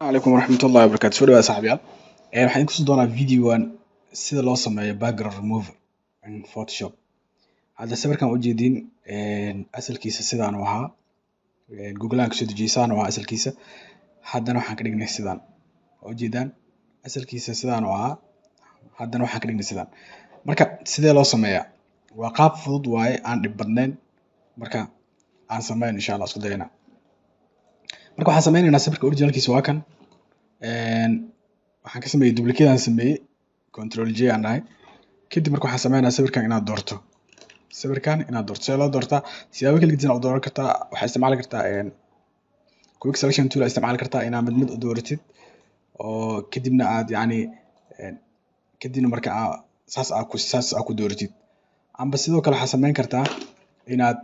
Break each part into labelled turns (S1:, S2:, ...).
S1: عليكم ورحمة الله وبركاته سوري يا صاحبي waxaan idin kusi doonaa videogan sida loo sameeyo background remover in photoshop hadda sawirkan ujeedin asalkiisa sidaan uu ahaa google aan kasoo dejiyay sidaan uu ahaa asalkiisa haddana waxaan ka dhignay sidaan ujeedaan asalkiisa sidaan uu ahaa haddana waxaan ka dhignay sidaan marka sidee loo sameeyaa waa qaab fudud waaye aan dhib badnayn marka aan sameyn insha Allah isku dayna marka waxaan sameynaynaa sawirka originalkiisa waa kan waxaan ka sameeyay duplicate aan sameeyay control J aan dhahay kadib marka waxaan sameynayaa sawirkan inaad doorto see loo doortaa siyaabo kala gedisan u dooran kartaa waxaad isticmaali kartaa quick selection tool isticmaali kartaa inaad mid u dooratid oo kadibna aad yacni kadibna marka saas aad ku dooratid amba sidoo kale waxaad sameyn kartaa inaad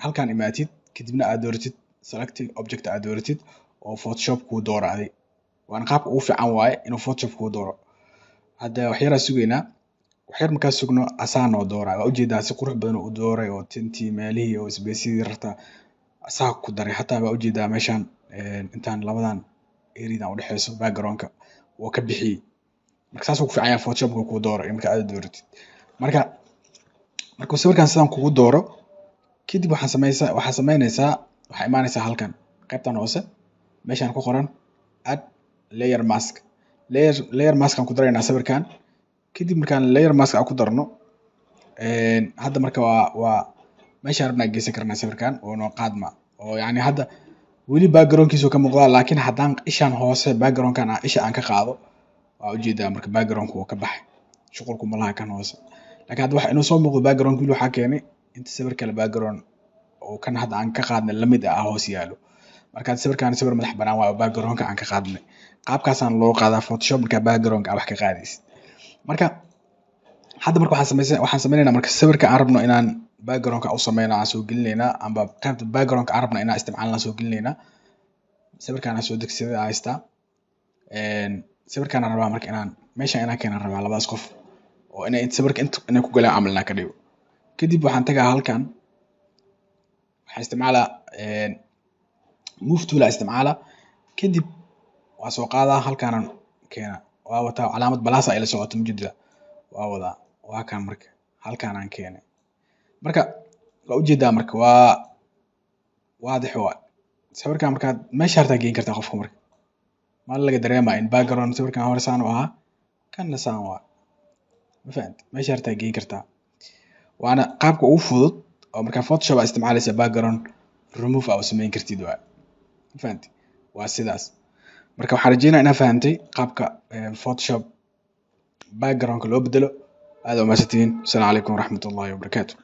S1: halkan imaatid kadibna aad dooratid selecting object aad dooratid oo photoshop kuu dooraaday waana qaabka ugu fiican waaye inuu photoshop kuu dooro hadda wax yar aan sugaynaa wax yar markaan sugno asaa noo dooraa waa ujeedaa si qurux badan u dooray oo tintii meelihii oo isbeysidii rarta asaa ku daray xataa waa ujeedaa meeshaan intaan labadan eriyadan u dhexeyso backgroundka wuu ka bixiyey marka saas uu ku fiican yahay photoshop kuu dooro marka aad dooratid marka sawirkan sidaan kugu dooro kadib waxaa sameynaysaa waxaa imaanaysaa halkan qaybtan hoose meeshaan ku qoran add layer mask layer mask aan ku daraynaa sawirkan kadib markaan layer mask aan ku darno hadda marka waa meeshaan rabnaa geysan karnaa sawirkan oo noo qaadma oo yacni hadda weli backgroundkiisu ka muuqdaa laakiin haddaan ishaan hoose backgroundkan isha aan ka qaado waa ujeedaa marka backgroundku wuu ka baxay shuqulku ma laha kan hoose laakiin hadda waxa inuu soo muuqdo background weli waxaa keenay inta sawir kale background oo kan hadda aan ka qaadnay lamid ah hoos yaalo marka sawirkan sawir madax banaan waayo backgroundka aan ka qaadnay qaabkaasaan loo qaadaa photoshop marka backgroundka aad wax ka qaadaysid marka hadda marka waxaan sameynaynaa marka sawirka aan rabno inaan backgroundka u sameyno aan soo gelinaynaa amba qaybta backgroundka aan rabno inaan isticmaalno aan soo gelinaynaa sawirkan aan soo degsaday aan haystaa sawirkan aan rabaa marka inaan meeshaan inaan keenan rabaa labadaas qof oo inay sawirka inay ku galaan camal inaan ka dhigo kadib waxaan tagaa halkan waxaan isticmaalaa move tool aan isticmaalaa kadib waa soo qaadaa halkaanaan keena waa wataa calaamad balaasa ila socoto mujeeda waa wadaa waa kan marka halkaanaan keenay marka waa ujeedaa marka waa waadix waa sawirkan markaad meesha hartaa geyn kartaa qofka marka mal laga dareemaa in background sawirkan hore saan u ahaa kanna saan waa ma fahanti meesha hartaa geyn kartaa waana qaabka ugu fudud oo markaa photoshop aad isticmaalaysa background remove aad u sameyn kartid waa ma fahanti waa sidaas marka waxaan rajeynayaa inaad fahantay qaabka photoshop backgroundka loo bedelo aad u mahadsantihiin. Assalaamu calaykum waraxmatullaahi wabarakaatuh.